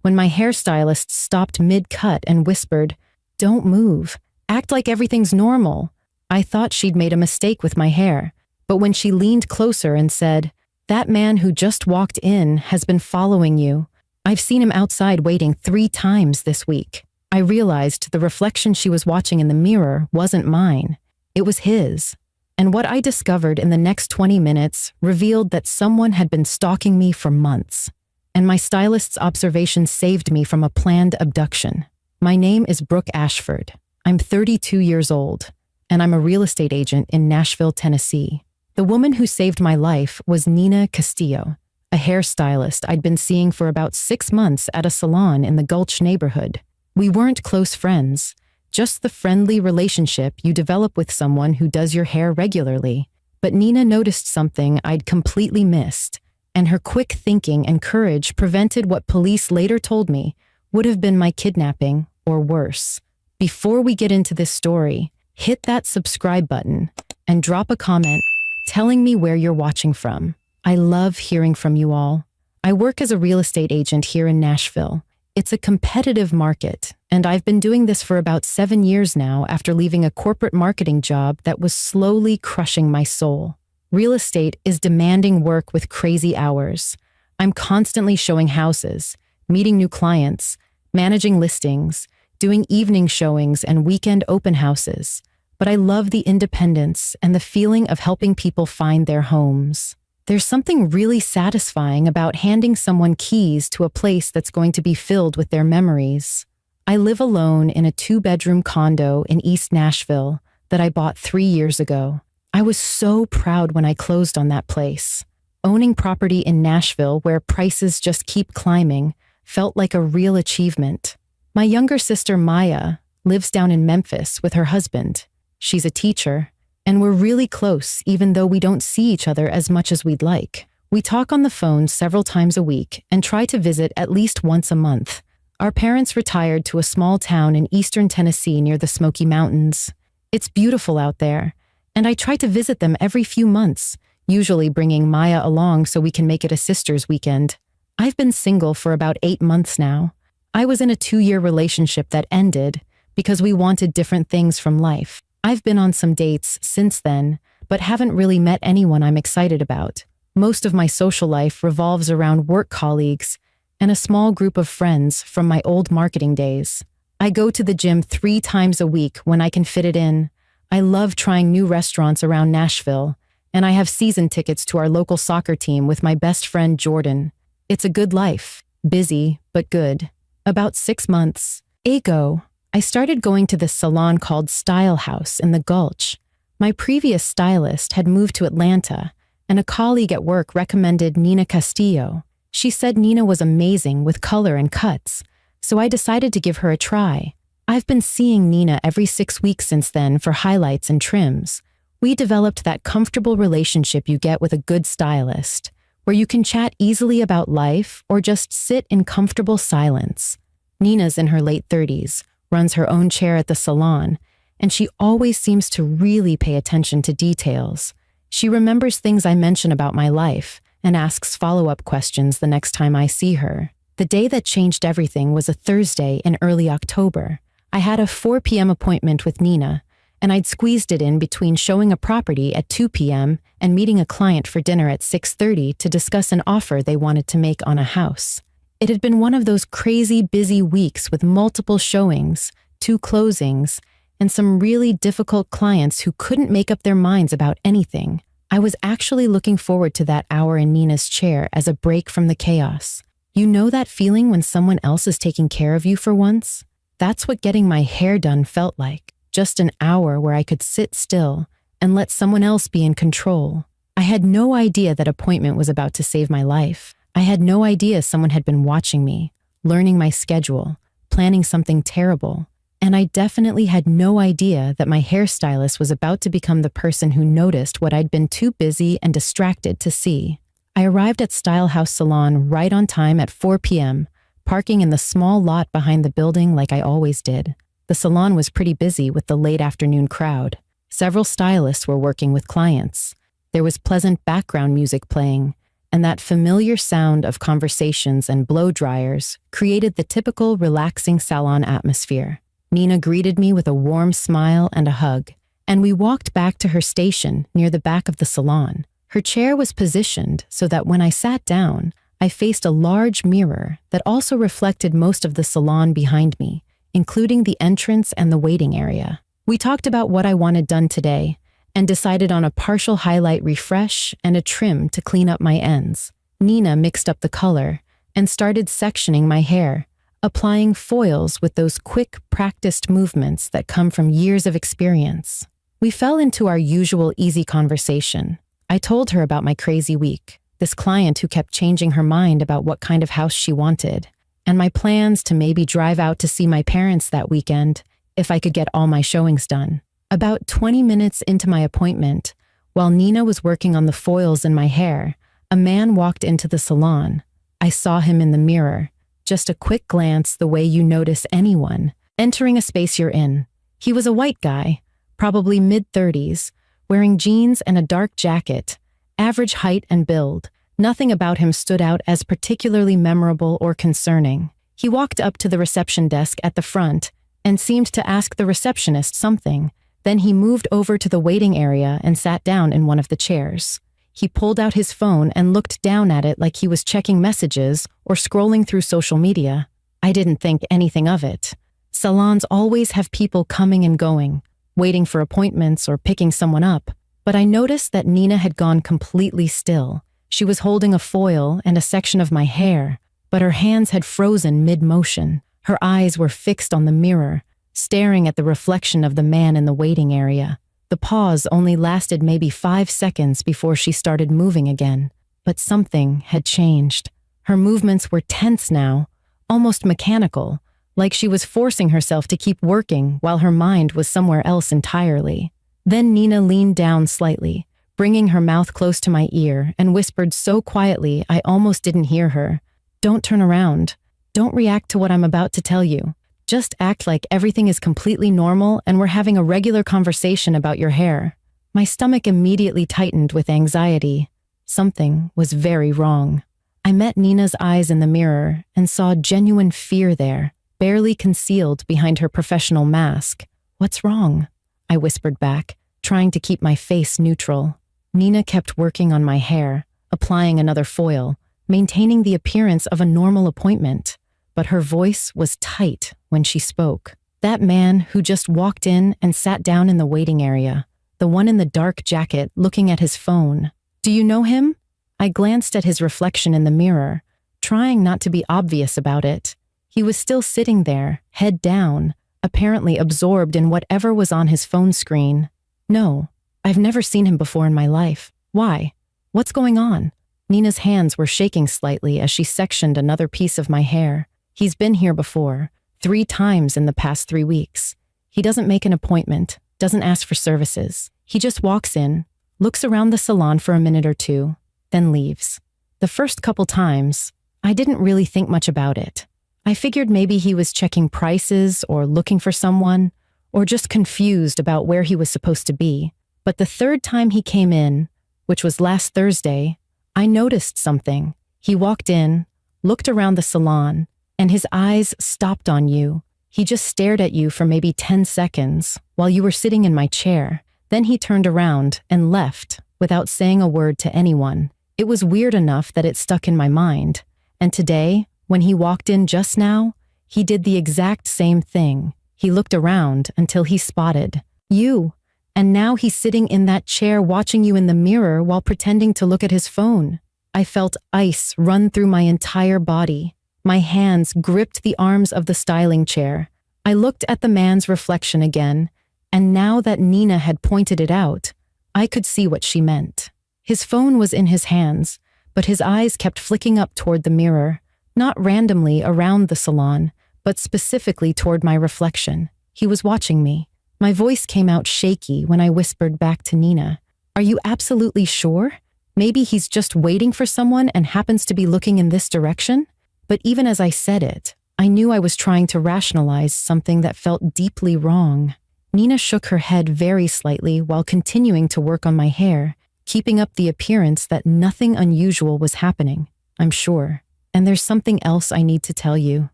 when my hairstylist stopped mid-cut and whispered, "Don't move. Act like everything's normal." I thought she'd made a mistake with my hair, but when she leaned closer and said, "That man who just walked in has been following you. I've seen him outside waiting 3 times this week," I realized the reflection she was watching in the mirror wasn't mine. It was his. And what I discovered in the next 20 minutes revealed that someone had been stalking me for months. And my stylist's observation saved me from a planned abduction. My name is Brooke Ashford. I'm 32 years old, and I'm a real estate agent in Nashville, Tennessee. The woman who saved my life was Nina Castillo, a hairstylist I'd been seeing for about 6 months at a salon in the Gulch neighborhood. We weren't close friends, just the friendly relationship you develop with someone who does your hair regularly. But Nina noticed something I'd completely missed, and her quick thinking and courage prevented what police later told me would have been my kidnapping or worse. Before we get into this story, hit that subscribe button and drop a comment telling me where you're watching from. I love hearing from you all. I work as a real estate agent here in Nashville. It's a competitive market, and I've been doing this for about 7 years now after leaving a corporate marketing job that was slowly crushing my soul. Real estate is demanding work with crazy hours. I'm constantly showing houses, meeting new clients, managing listings, doing evening showings and weekend open houses. But I love the independence and the feeling of helping people find their homes. There's something really satisfying about handing someone keys to a place that's going to be filled with their memories. I live alone in a 2-bedroom condo in East Nashville that I bought 3 years ago. I was so proud when I closed on that place. Owning property in Nashville where prices just keep climbing felt like a real achievement. My younger sister Maya lives down in Memphis with her husband. She's a teacher, and we're really close even though we don't see each other as much as we'd like. We talk on the phone several times a week and try to visit at least once a month. Our parents retired to a small town in eastern Tennessee near the Smoky Mountains. It's beautiful out there, and I try to visit them every few months, usually bringing Maya along so we can make it a sister's weekend. I've been single for about 8 months now. I was in a 2-year relationship that ended because we wanted different things from life. I've been on some dates since then, but haven't really met anyone I'm excited about. Most of my social life revolves around work colleagues and a small group of friends from my old marketing days. I go to the gym 3 times a week when I can fit it in. I love trying new restaurants around Nashville, and I have season tickets to our local soccer team with my best friend Jordan. It's a good life, busy, but good. About 6 months ago, I started going to this salon called Style House in the Gulch. My previous stylist had moved to Atlanta, and a colleague at work recommended Nina Castillo. She said Nina was amazing with color and cuts, so I decided to give her a try. I've been seeing Nina every 6 weeks since then for highlights and trims. We developed that comfortable relationship you get with a good stylist, where you can chat easily about life or just sit in comfortable silence. Nina's in her late 30s, runs her own chair at the salon, and she always seems to really pay attention to details. She remembers things I mention about my life and asks follow-up questions the next time I see her. The day that changed everything was a Thursday in early October. I had a 4 p.m. appointment with Nina, and I'd squeezed it in between showing a property at 2 p.m. and meeting a client for dinner at 6:30 to discuss an offer they wanted to make on a house. It had been one of those crazy busy weeks with multiple showings, 2 closings, and some really difficult clients who couldn't make up their minds about anything. I was actually looking forward to that hour in Nina's chair as a break from the chaos. You know that feeling when someone else is taking care of you for once? That's what getting my hair done felt like. Just an hour where I could sit still and let someone else be in control. I had no idea that appointment was about to save my life. I had no idea someone had been watching me, learning my schedule, planning something terrible. And I definitely had no idea that my hairstylist was about to become the person who noticed what I'd been too busy and distracted to see. I arrived at Style House Salon right on time at 4 p.m., parking in the small lot behind the building like I always did. The salon was pretty busy with the late afternoon crowd. Several stylists were working with clients. There was pleasant background music playing, and that familiar sound of conversations and blow dryers created the typical relaxing salon atmosphere. Nina greeted me with a warm smile and a hug, and we walked back to her station near the back of the salon. Her chair was positioned so that when I sat down, I faced a large mirror that also reflected most of the salon behind me, including the entrance and the waiting area. We talked about what I wanted done today and decided on a partial highlight refresh and a trim to clean up my ends. Nina mixed up the color and started sectioning my hair, applying foils with those quick, practiced movements that come from years of experience. We fell into our usual easy conversation. I told her about my crazy week, this client who kept changing her mind about what kind of house she wanted, and my plans to maybe drive out to see my parents that weekend if I could get all my showings done. About 20 minutes into my appointment, while Nina was working on the foils in my hair, a man walked into the salon. I saw him in the mirror, just a quick glance the way you notice anyone entering a space you're in. He was a white guy, probably mid-30s, wearing jeans and a dark jacket, average height and build. Nothing about him stood out as particularly memorable or concerning. He walked up to the reception desk at the front and seemed to ask the receptionist something. Then he moved over to the waiting area and sat down in one of the chairs. He pulled out his phone and looked down at it like he was checking messages or scrolling through social media. I didn't think anything of it. Salons always have people coming and going, waiting for appointments or picking someone up. But I noticed that Nina had gone completely still. She was holding a foil and a section of my hair, but her hands had frozen mid-motion. Her eyes were fixed on the mirror, staring at the reflection of the man in the waiting area. The pause only lasted maybe 5 seconds before she started moving again. But something had changed. Her movements were tense now, almost mechanical, like she was forcing herself to keep working while her mind was somewhere else entirely. Then Nina leaned down slightly, bringing her mouth close to my ear, and whispered so quietly I almost didn't hear her. "Don't turn around. Don't react to what I'm about to tell you. Just act like everything is completely normal and we're having a regular conversation about your hair." My stomach immediately tightened with anxiety. Something was very wrong. I met Nina's eyes in the mirror and saw genuine fear there, barely concealed behind her professional mask. "What's wrong?" I whispered back, trying to keep my face neutral. Nina kept working on my hair, applying another foil, maintaining the appearance of a normal appointment. But her voice was tight when she spoke. That man who just walked in and sat down in the waiting area, the one in the dark jacket looking at his phone. "Do you know him?" I glanced at his reflection in the mirror, trying not to be obvious about it. He was still sitting there, head down, apparently absorbed in whatever was on his phone screen. "No, I've never seen him before in my life. Why? What's going on?" Nina's hands were shaking slightly as she sectioned another piece of my hair. "He's been here before, 3 times in the past 3 weeks. He doesn't make an appointment, doesn't ask for services. He just walks in, looks around the salon for a minute or two, then leaves. The first couple times, I didn't really think much about it. I figured maybe he was checking prices or looking for someone, or just confused about where he was supposed to be. But the 3rd time he came in, which was last Thursday, I noticed something. He walked in, looked around the salon, and his eyes stopped on you. He just stared at you for maybe 10 seconds while you were sitting in my chair. Then he turned around and left without saying a word to anyone. It was weird enough that it stuck in my mind. And today, when he walked in just now, he did the exact same thing. He looked around until he spotted you. And now he's sitting in that chair watching you in the mirror while pretending to look at his phone. I felt ice run through my entire body. My hands gripped the arms of the styling chair. I looked at the man's reflection again, and now that Nina had pointed it out, I could see what she meant. His phone was in his hands, but his eyes kept flicking up toward the mirror, not randomly around the salon, but specifically toward my reflection. He was watching me. My voice came out shaky when I whispered back to Nina, "Are you absolutely sure? Maybe he's just waiting for someone and happens to be looking in this direction?" But even as I said it, I knew I was trying to rationalize something that felt deeply wrong. Nina shook her head very slightly while continuing to work on my hair, keeping up the appearance that nothing unusual was happening, I'm sure. And there's something else I need to tell you.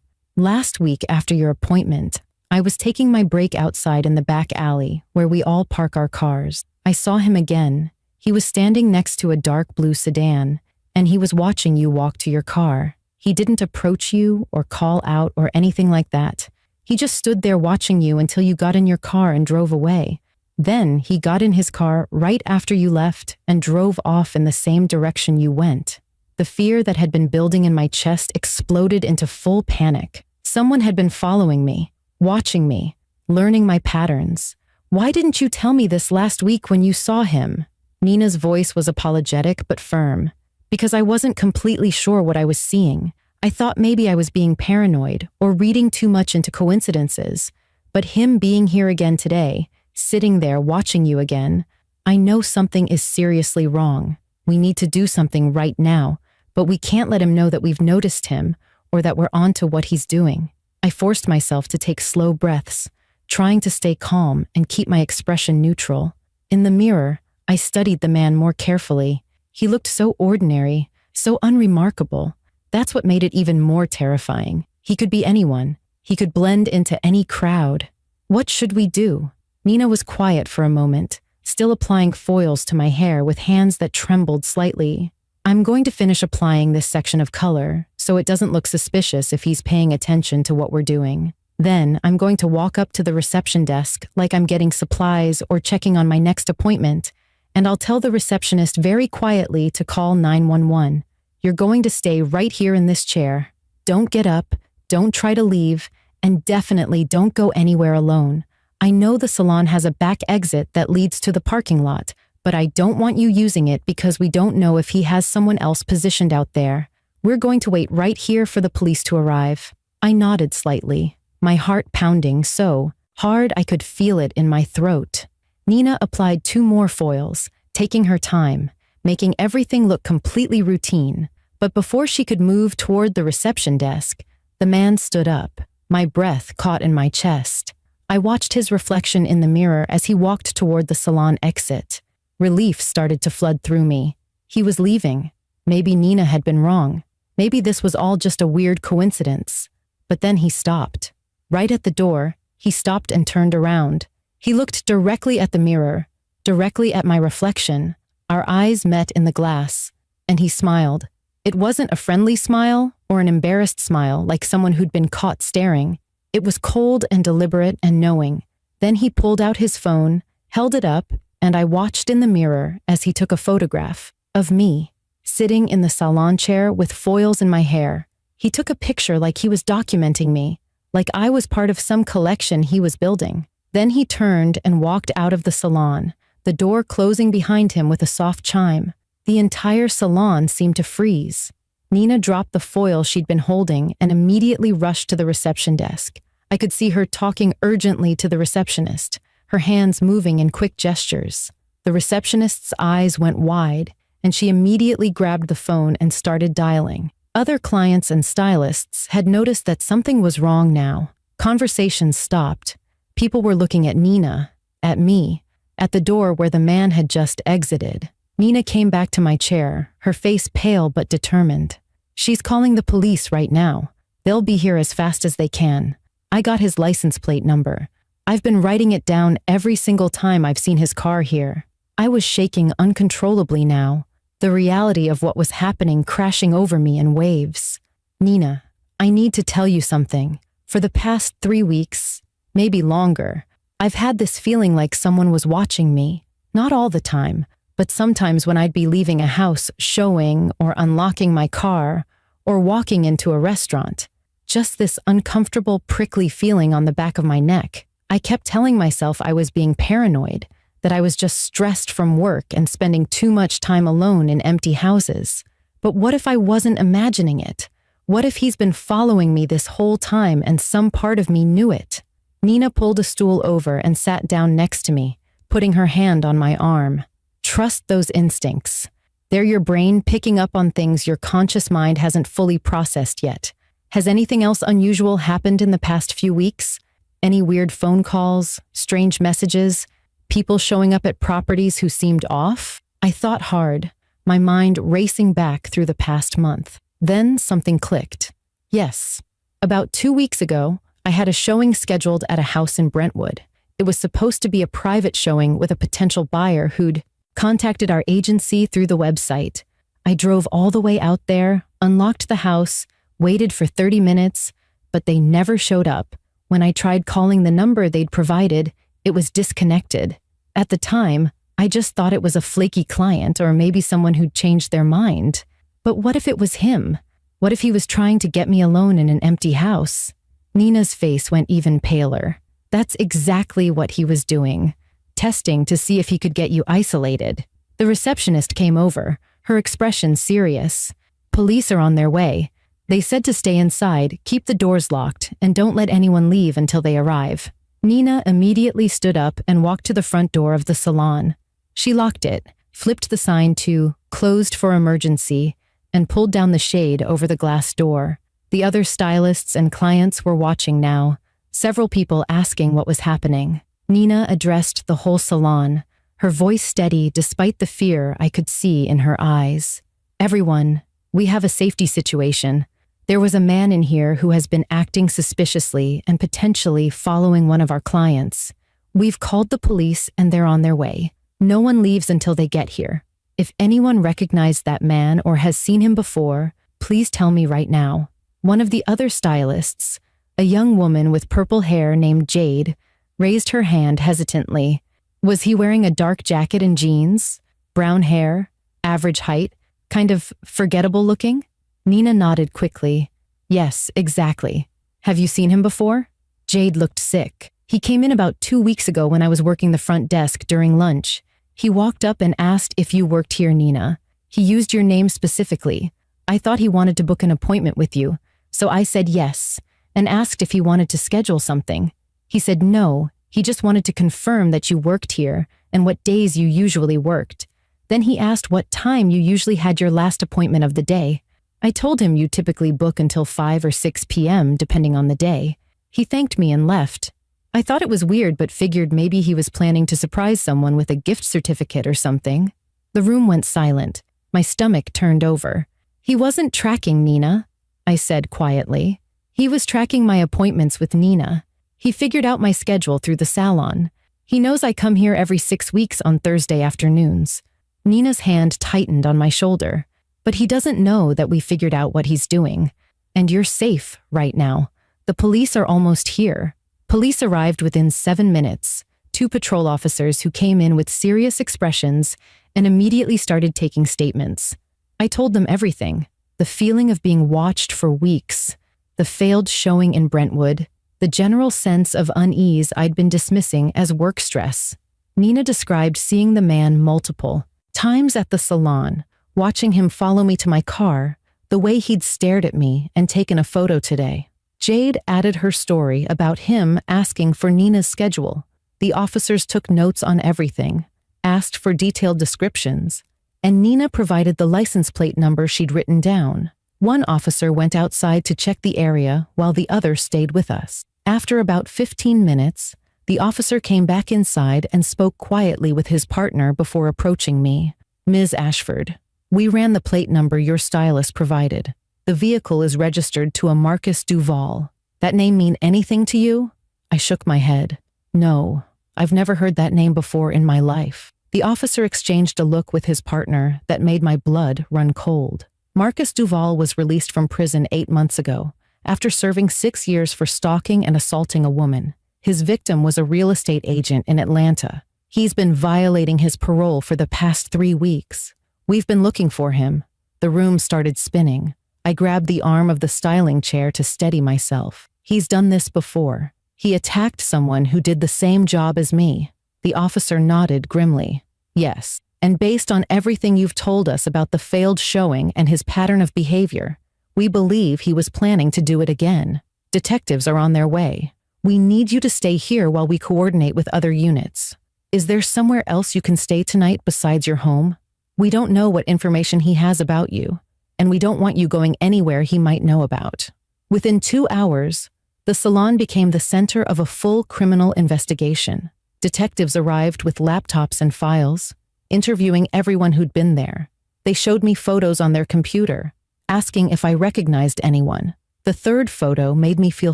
Last week after your appointment, I was taking my break outside in the back alley where we all park our cars. I saw him again. He was standing next to a dark blue sedan, and he was watching you walk to your car. He didn't approach you or call out or anything like that. He just stood there watching you until you got in your car and drove away. Then he got in his car right after you left and drove off in the same direction you went. The fear that had been building in my chest exploded into full panic. Someone had been following me, watching me, learning my patterns. Why didn't you tell me this last week when you saw him? Nina's voice was apologetic but firm. Because I wasn't completely sure what I was seeing. I thought maybe I was being paranoid or reading too much into coincidences. But him being here again today, sitting there watching you again, I know something is seriously wrong. We need to do something right now, but we can't let him know that we've noticed him or that we're on to what he's doing. I forced myself to take slow breaths, trying to stay calm and keep my expression neutral. In the mirror, I studied the man more carefully. He looked so ordinary, so unremarkable. That's what made it even more terrifying. He could be anyone. He could blend into any crowd. What should we do? Nina was quiet for a moment, still applying foils to my hair with hands that trembled slightly. I'm going to finish applying this section of color, so it doesn't look suspicious if he's paying attention to what we're doing. Then I'm going to walk up to the reception desk like I'm getting supplies or checking on my next appointment, and I'll tell the receptionist very quietly to call 911. You're going to stay right here in this chair. Don't get up, don't try to leave, and definitely don't go anywhere alone. I know the salon has a back exit that leads to the parking lot, but I don't want you using it because we don't know if he has someone else positioned out there. We're going to wait right here for the police to arrive. I nodded slightly, my heart pounding so hard I could feel it in my throat. Nina applied 2 more foils, taking her time, making everything look completely routine. But before she could move toward the reception desk, the man stood up. My breath caught in my chest. I watched his reflection in the mirror as he walked toward the salon exit. Relief started to flood through me. He was leaving. Maybe Nina had been wrong. Maybe this was all just a weird coincidence. But then he stopped. Right at the door, he stopped and turned around. He looked directly at the mirror, directly at my reflection. Our eyes met in the glass, and he smiled. It wasn't a friendly smile or an embarrassed smile like someone who'd been caught staring. It was cold and deliberate and knowing. Then he pulled out his phone, held it up, and I watched in the mirror as he took a photograph of me, sitting in the salon chair with foils in my hair. He took a picture like he was documenting me, like I was part of some collection he was building. Then he turned and walked out of the salon, the door closing behind him with a soft chime. The entire salon seemed to freeze. Nina dropped the foil she'd been holding and immediately rushed to the reception desk. I could see her talking urgently to the receptionist, her hands moving in quick gestures. The receptionist's eyes went wide, and she immediately grabbed the phone and started dialing. Other clients and stylists had noticed that something was wrong now. Conversations stopped. People were looking at Nina, at me, at the door where the man had just exited. Nina came back to my chair, her face pale but determined. She's calling the police right now. They'll be here as fast as they can. I got his license plate number. I've been writing it down every single time I've seen his car here. I was shaking uncontrollably now, the reality of what was happening crashing over me in waves. Nina, I need to tell you something. For the past 3 weeks, maybe longer, I've had this feeling like someone was watching me. Not all the time, but sometimes when I'd be leaving a house, showing or unlocking my car, or walking into a restaurant. Just this uncomfortable, prickly feeling on the back of my neck. I kept telling myself I was being paranoid, that I was just stressed from work and spending too much time alone in empty houses. But what if I wasn't imagining it? What if he's been following me this whole time and some part of me knew it? Nina pulled a stool over and sat down next to me, putting her hand on my arm. Trust those instincts. They're your brain picking up on things your conscious mind hasn't fully processed yet. Has anything else unusual happened in the past few weeks? Any weird phone calls, strange messages, people showing up at properties who seemed off? I thought hard, my mind racing back through the past month. Then something clicked. Yes. About 2 weeks ago, I had a showing scheduled at a house in Brentwood. It was supposed to be a private showing with a potential buyer who'd contacted our agency through the website. I drove all the way out there, unlocked the house, waited for 30 minutes, but they never showed up. When I tried calling the number they'd provided, it was disconnected. At the time, I just thought it was a flaky client or maybe someone who'd changed their mind. But what if it was him? What if he was trying to get me alone in an empty house? Nina's face went even paler. That's exactly what he was doing. Testing to see if he could get you isolated. The receptionist came over, her expression serious. Police are on their way. They said to stay inside, keep the doors locked, and don't let anyone leave until they arrive. Nina immediately stood up and walked to the front door of the salon. She locked it, flipped the sign to "Closed for emergency," and pulled down the shade over the glass door. The other stylists and clients were watching now, several people asking what was happening. Nina addressed the whole salon, her voice steady despite the fear I could see in her eyes. "Everyone, we have a safety situation. There was a man in here who has been acting suspiciously and potentially following one of our clients. We've called the police and they're on their way. No one leaves until they get here. If anyone recognized that man or has seen him before, please tell me right now." One of the other stylists, a young woman with purple hair named Jade, raised her hand hesitantly. Was he wearing a dark jacket and jeans? Brown hair? Average height? Kind of forgettable looking? Nina nodded quickly. "Yes, exactly. Have you seen him before?" Jade looked sick. "He came in about 2 weeks ago when I was working the front desk during lunch. He walked up and asked if you worked here, Nina. He used your name specifically. I thought he wanted to book an appointment with you, so I said yes, and asked if he wanted to schedule something. He said no, he just wanted to confirm that you worked here and what days you usually worked. Then he asked what time you usually had your last appointment of the day. I told him you typically book until 5 or 6 p.m. depending on the day. He thanked me and left. I thought it was weird but figured maybe he was planning to surprise someone with a gift certificate or something." The room went silent. My stomach turned over. "He wasn't tracking Nina," I said quietly. "He was tracking my appointments with Nina. He figured out my schedule through the salon. He knows I come here every 6 weeks on Thursday afternoons." Nina's hand tightened on my shoulder. "But he doesn't know that we figured out what he's doing. And you're safe right now. The police are almost here." Police arrived within 7 minutes, 2 patrol officers who came in with serious expressions and immediately started taking statements. I told them everything. The feeling of being watched for weeks, the failed showing in Brentwood, the general sense of unease I'd been dismissing as work stress. Nina described seeing the man multiple times at the salon, watching him follow me to my car, the way he'd stared at me and taken a photo today. Jade added her story about him asking for Nina's schedule. The officers took notes on everything, asked for detailed descriptions, and Nina provided the license plate number she'd written down. One officer went outside to check the area while the other stayed with us. After about 15 minutes, the officer came back inside and spoke quietly with his partner before approaching me. "Ms. Ashford, we ran the plate number your stylist provided. The vehicle is registered to a Marcus Duval. That name mean anything to you?" I shook my head. "No, I've never heard that name before in my life." The officer exchanged a look with his partner that made my blood run cold. Marcus Duval was released from prison 8 months ago, after serving 6 years for stalking and assaulting a woman. His victim was a real estate agent in Atlanta. He's been violating his parole for the past 3 weeks. We've been looking for him. The room started spinning. I grabbed the arm of the styling chair to steady myself. He's done this before. He attacked someone who did the same job as me. The officer nodded grimly. "Yes, and based on everything you've told us about the failed showing and his pattern of behavior, we believe he was planning to do it again. Detectives are on their way. We need you to stay here while we coordinate with other units. Is there somewhere else you can stay tonight besides your home? We don't know what information he has about you, and we don't want you going anywhere he might know about." Within 2 hours, the salon became the center of a full criminal investigation. Detectives arrived with laptops and files. interviewing everyone who'd been there. They showed me photos on their computer, asking if I recognized anyone. The third photo made me feel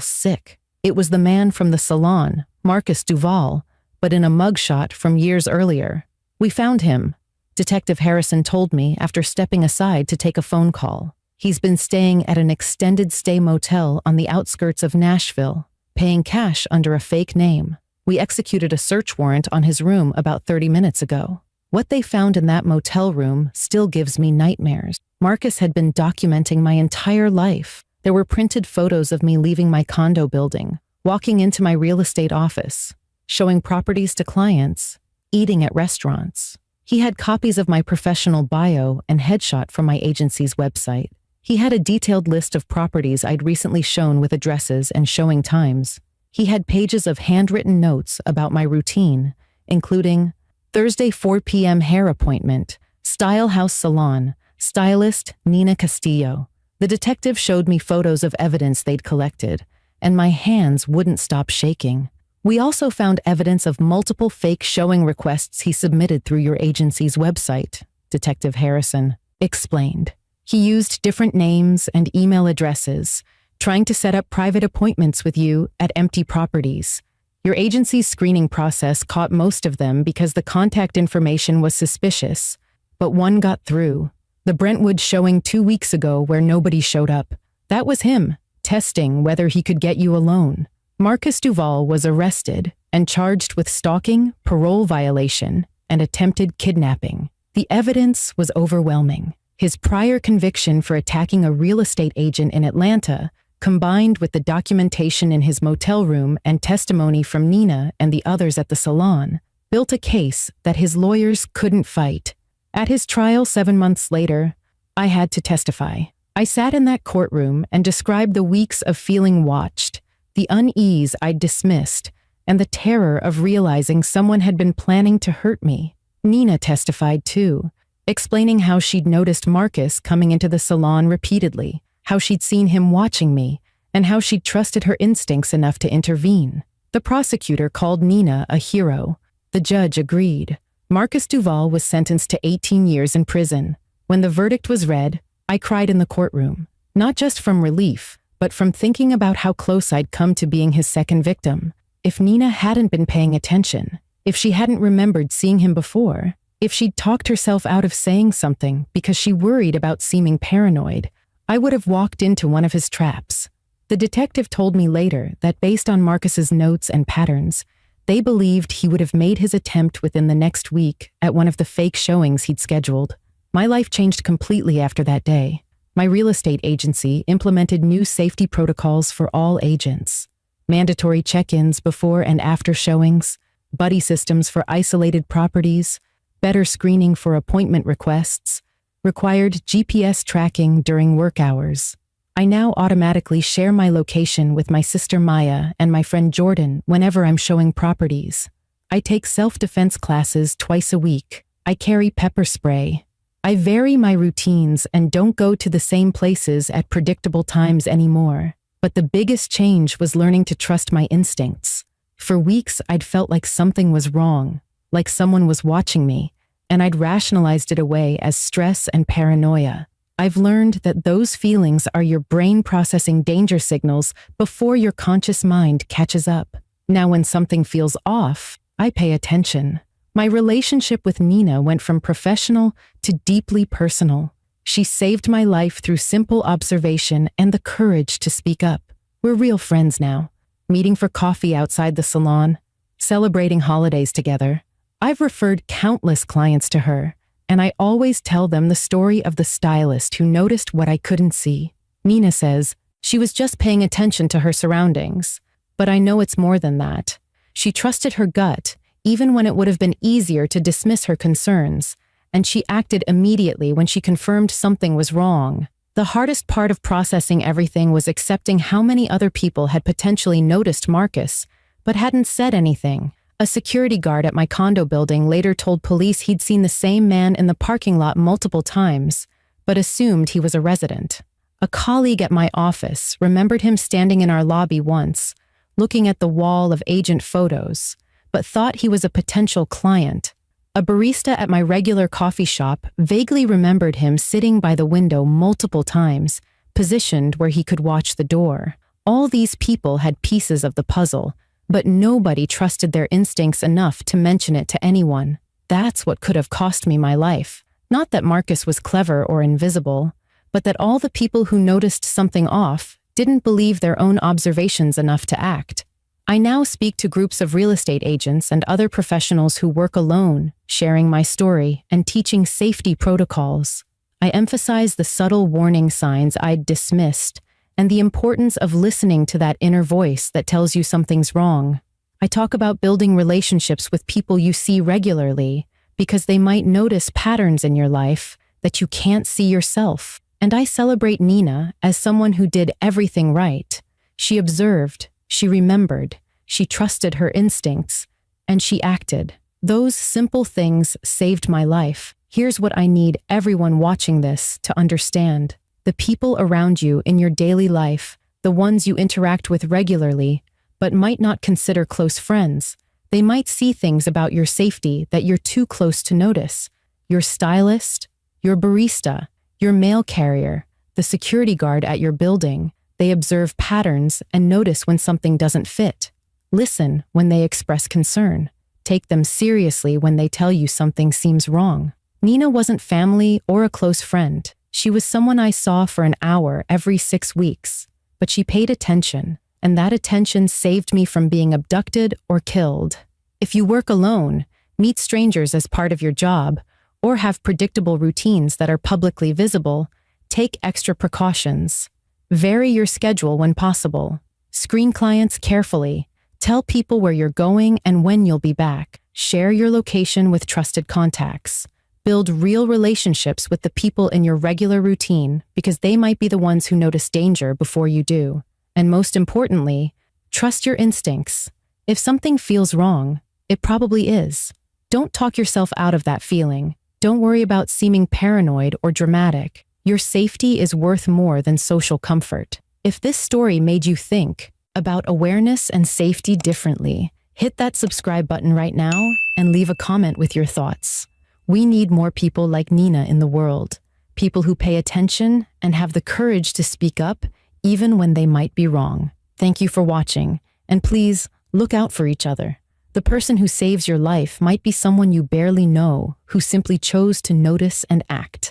sick. It was the man from the salon, Marcus Duval, but in a mugshot from years earlier. We found him, Detective Harrison told me after stepping aside to take a phone call. He's been staying at an extended stay motel on the outskirts of Nashville, paying cash under a fake name. We executed a search warrant on his room about 30 minutes ago. What they found in that motel room still gives me nightmares. Marcus had been documenting my entire life. There were printed photos of me leaving my condo building, walking into my real estate office, showing properties to clients, eating at restaurants. He had copies of my professional bio and headshot from my agency's website. He had a detailed list of properties I'd recently shown with addresses and showing times. He had pages of handwritten notes about my routine, including Thursday 4 p.m. hair appointment, Style House Salon, stylist Nina Castillo. The detective showed me photos of evidence they'd collected, and my hands wouldn't stop shaking. We also found evidence of multiple fake showing requests he submitted through your agency's website, Detective Harrison explained. He used different names and email addresses, trying to set up private appointments with you at empty properties. Your agency's screening process caught most of them because the contact information was suspicious, but one got through. The Brentwood showing 2 weeks ago where nobody showed up. That was him, testing whether he could get you alone. Marcus Duval was arrested and charged with stalking, parole violation, and attempted kidnapping. The evidence was overwhelming. His prior conviction for attacking a real estate agent in Atlanta, combined with the documentation in his motel room and testimony from Nina and the others at the salon, built a case that his lawyers couldn't fight. At his trial 7 months later, I had to testify. I sat in that courtroom and described the weeks of feeling watched, the unease I'd dismissed, and the terror of realizing someone had been planning to hurt me. Nina testified too, explaining how she'd noticed Marcus coming into the salon repeatedly, how she'd seen him watching me, and how she'd trusted her instincts enough to intervene. The prosecutor called Nina a hero. The judge agreed. Marcus Duval was sentenced to 18 years in prison. When the verdict was read, I cried in the courtroom, not just from relief, but from thinking about how close I'd come to being his second victim. If Nina hadn't been paying attention, if she hadn't remembered seeing him before, if she'd talked herself out of saying something because she worried about seeming paranoid, I would have walked into one of his traps. The detective told me later that based on Marcus's notes and patterns, they believed he would have made his attempt within the next week at one of the fake showings he'd scheduled. My life changed completely after that day. My real estate agency implemented new safety protocols for all agents, mandatory check-ins before and after showings, buddy systems for isolated properties, better screening for appointment requests, required GPS tracking during work hours. I now automatically share my location with my sister Maya and my friend Jordan whenever I'm showing properties. I take self-defense classes twice a week. I carry pepper spray. I vary my routines and don't go to the same places at predictable times anymore. But the biggest change was learning to trust my instincts. For weeks, I'd felt like something was wrong, like someone was watching me, and I'd rationalized it away as stress and paranoia. I've learned that those feelings are your brain processing danger signals before your conscious mind catches up. Now, when something feels off, I pay attention. My relationship with Nina went from professional to deeply personal. She saved my life through simple observation and the courage to speak up. We're real friends now, meeting for coffee outside the salon, celebrating holidays together. I've referred countless clients to her, and I always tell them the story of the stylist who noticed what I couldn't see. Nina says she was just paying attention to her surroundings, but I know it's more than that. She trusted her gut, even when it would have been easier to dismiss her concerns, and she acted immediately when she confirmed something was wrong. The hardest part of processing everything was accepting how many other people had potentially noticed Marcus, but hadn't said anything. A security guard at my condo building later told police he'd seen the same man in the parking lot multiple times, but assumed he was a resident. A colleague at my office remembered him standing in our lobby once, looking at the wall of agent photos, but thought he was a potential client. A barista at my regular coffee shop vaguely remembered him sitting by the window multiple times, positioned where he could watch the door. All these people had pieces of the puzzle, but nobody trusted their instincts enough to mention it to anyone. That's what could have cost me my life. Not that Marcus was clever or invisible, but that all the people who noticed something off didn't believe their own observations enough to act. I now speak to groups of real estate agents and other professionals who work alone, sharing my story and teaching safety protocols. I emphasize the subtle warning signs I'd dismissed and the importance of listening to that inner voice that tells you something's wrong. I talk about building relationships with people you see regularly because they might notice patterns in your life that you can't see yourself. And I celebrate Nina as someone who did everything right. She observed, she remembered, she trusted her instincts, and she acted. Those simple things saved my life. Here's what I need everyone watching this to understand. The people around you in your daily life, the ones you interact with regularly, but might not consider close friends, they might see things about your safety that you're too close to notice. Your stylist, your barista, your mail carrier, the security guard at your building, they observe patterns and notice when something doesn't fit. Listen when they express concern. Take them seriously when they tell you something seems wrong. Nina wasn't family or a close friend. She was someone I saw for an hour every 6 weeks, but she paid attention, and that attention saved me from being abducted or killed. If you work alone, meet strangers as part of your job, or have predictable routines that are publicly visible, take extra precautions. Vary your schedule when possible. Screen clients carefully. Tell people where you're going and when you'll be back. Share your location with trusted contacts. Build real relationships with the people in your regular routine because they might be the ones who notice danger before you do. And most importantly, trust your instincts. If something feels wrong, it probably is. Don't talk yourself out of that feeling. Don't worry about seeming paranoid or dramatic. Your safety is worth more than social comfort. If this story made you think about awareness and safety differently, hit that subscribe button right now and leave a comment with your thoughts. We need more people like Nina in the world, people who pay attention and have the courage to speak up even when they might be wrong. Thank you for watching, and please look out for each other. The person who saves your life might be someone you barely know who simply chose to notice and act.